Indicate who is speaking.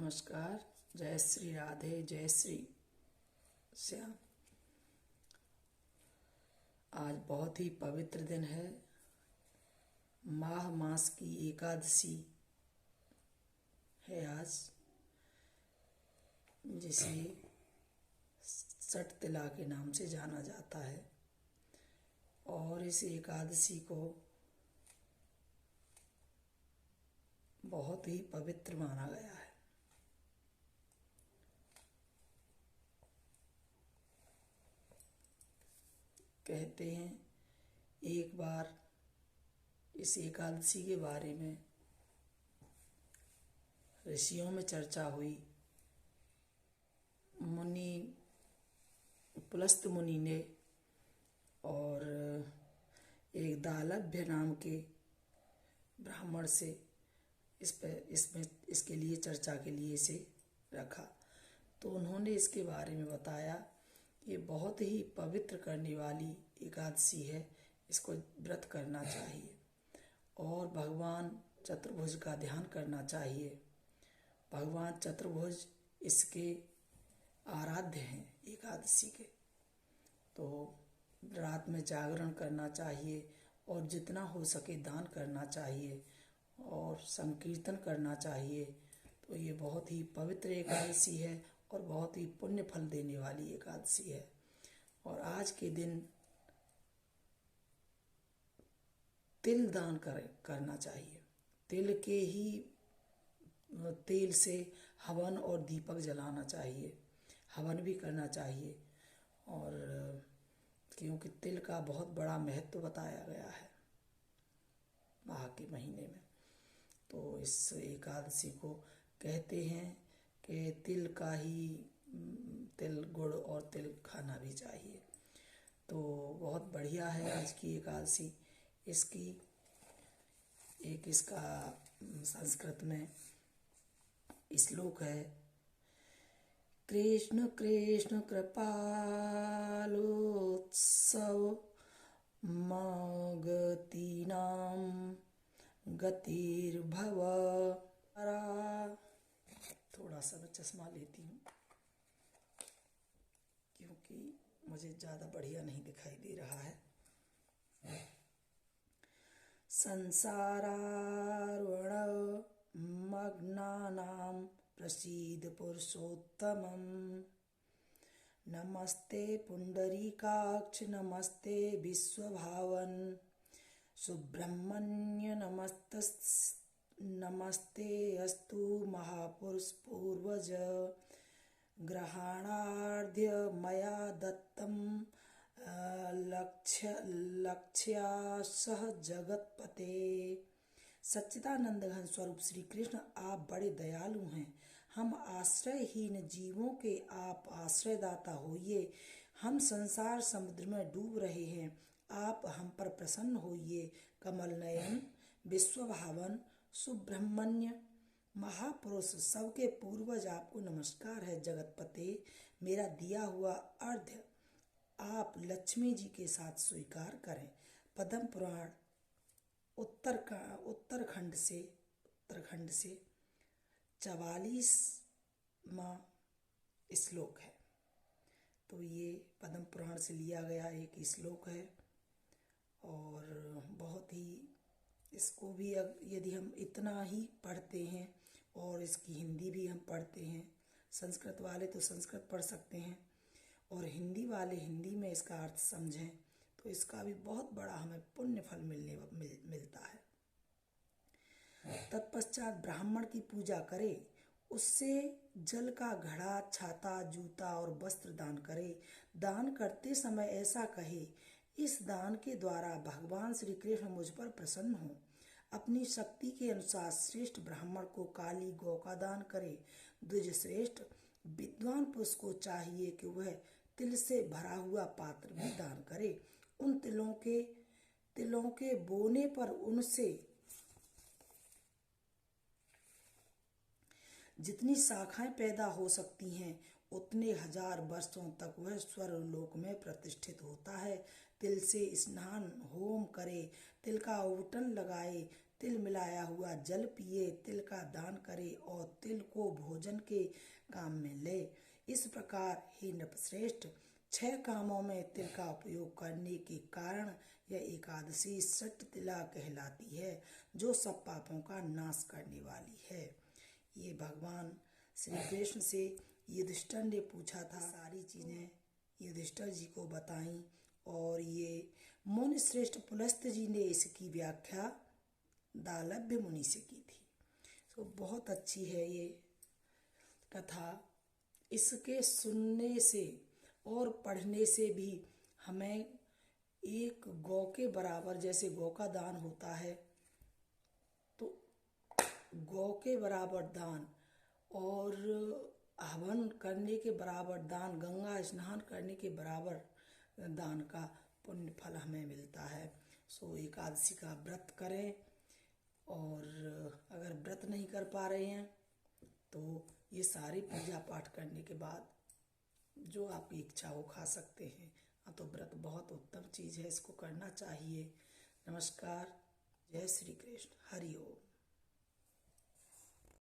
Speaker 1: नमस्कार। जय श्री राधे, जय श्री श्याम। आज बहुत ही पवित्र दिन है। माह मास की एकादशी है आज, जिसे सठ तिला के नाम से जाना जाता है। और इस एकादशी को बहुत ही पवित्र माना गया है। कहते हैं एक बार इस एकादशी के बारे में ऋषियों में चर्चा हुई। मुनि पुलस्त मुनि ने और एक दालभ्य नाम के ब्राह्मण से इसके लिए चर्चा के लिए इसे रखा। तो उन्होंने इसके बारे में बताया, ये बहुत ही पवित्र करने वाली एकादशी है, इसको व्रत करना चाहिए और भगवान चतुर्भुज का ध्यान करना चाहिए। भगवान चतुर्भुज इसके आराध्य हैं एकादशी के। तो रात में जागरण करना चाहिए और जितना हो सके दान करना चाहिए और संकीर्तन करना चाहिए। तो ये बहुत ही पवित्र एकादशी है और बहुत ही पुण्य फल देने वाली एकादशी है। और आज के दिन तिल दान करना चाहिए। तेल से हवन और दीपक जलाना चाहिए, हवन भी करना चाहिए। और क्योंकि तिल का बहुत बड़ा महत्व बताया गया है माह के महीने में, तो इस एकादशी को कहते हैं कि तिल गुड़ और तिल खाना भी चाहिए। तो बहुत बढ़िया है आज की एकादशी। इसका संस्कृत में श्लोक है, कृष्ण कृष्ण कृपालोत्सव मगतीनां गतिर्भव। थोड़ा सा मैं चश्मा लेती हूँ क्योंकि मुझे ज़्यादा बढ़िया नहीं दिखाई दे रहा है। संसारारुण मग्नानां प्रसीद पुरुषोत्तमं। नमस्ते पुंडरीकाक्ष, नमस्ते विश्वभावन। सुब्रह्मण्य नमस्ते अस्तु महापुरुष पूर्वज। ग्रहणार्घ्य मया दत्तं लक्ष्यासह जगतपते। सच्चिदानंद घन स्वरूप श्री कृष्ण, आप बड़े दयालु हैं। हम आश्रयहीन जीवों के आप आश्रयदाता होइए। हम संसार समुद्र में डूब रहे हैं, आप हम पर प्रसन्न होइए। कमल नयन, विश्वभावन, सुब्रह्मण्य महापुरुष, सबके पूर्वज, आपको नमस्कार है। जगतपते, मेरा दिया हुआ अर्घ्य आप लक्ष्मी जी के साथ स्वीकार करें। पद्म पुराण उत्तरखंड से 44वां श्लोक है। तो ये पद्म पुराण से लिया गया एक श्लोक है और बहुत ही, इसको भी यदि हम इतना ही पढ़ते हैं और इसकी हिंदी भी हम पढ़ते हैं, संस्कृत वाले तो संस्कृत पढ़ सकते हैं और हिंदी वाले हिंदी में इसका अर्थ समझें, तो इसका भी बहुत बड़ा हमें पुण्य फल मिलता है। तत्पश्चात ब्राह्मण की पूजा करे, उससे जल का घड़ा, छाता, जूता और वस्त्र दान करे। दान करते समय ऐसा कहे, इस दान के द्वारा भगवान श्री कृष्ण मुझ पर प्रसन्न हो। अपनी शक्ति के अनुसार श्रेष्ठ ब्राह्मण को काली गौ का दान करे। द्विजश्रेष्ठ विद्वान पुरुष को चाहिए कि वह तिल से भरा हुआ पात्र भी दान करे। उन तिलों के बोने पर उनसे जितनी शाखाएं पैदा हो सकती हैं, उतने 1000 वर्षों तक वह स्वर्गलोक में प्रतिष्ठित होता है। तिल से स्नान होम करे, तिल का औवटन लगाए, तिल मिलाया हुआ जल पिए, तिल का दान करे और तिल को भोजन के काम में ले। इस प्रकार हे नृपश्रेष्ठ 6 कामों में तिल का उपयोग करने के कारण यह एकादशी षट तिला कहलाती है, जो सब पापों का नाश करने वाली है। ये भगवान श्री कृष्ण से युधिष्ठिर ने पूछा था, सारी चीजें युधिष्ठिर जी को बताई और ये मुनि श्रेष्ठ पुलस्त जी ने इसकी व्याख्या दालभ्य मुनि से की थी। तो बहुत अच्छी है ये कथा। इसके सुनने से और पढ़ने से भी हमें एक गौ के बराबर, जैसे गौ का दान होता है तो गौ के बराबर दान और हवन करने के बराबर दान, गंगा स्नान करने के बराबर दान का पुण्य फल हमें मिलता है। सो एकादशी का व्रत करें, और अगर व्रत नहीं कर पा रहे हैं तो ये सारी पूजा पाठ करने के बाद जो आपकी इच्छा हो खा सकते हैं। तो व्रत बहुत उत्तम चीज़ है, इसको करना चाहिए। नमस्कार, जय श्री कृष्ण, हरि ओम।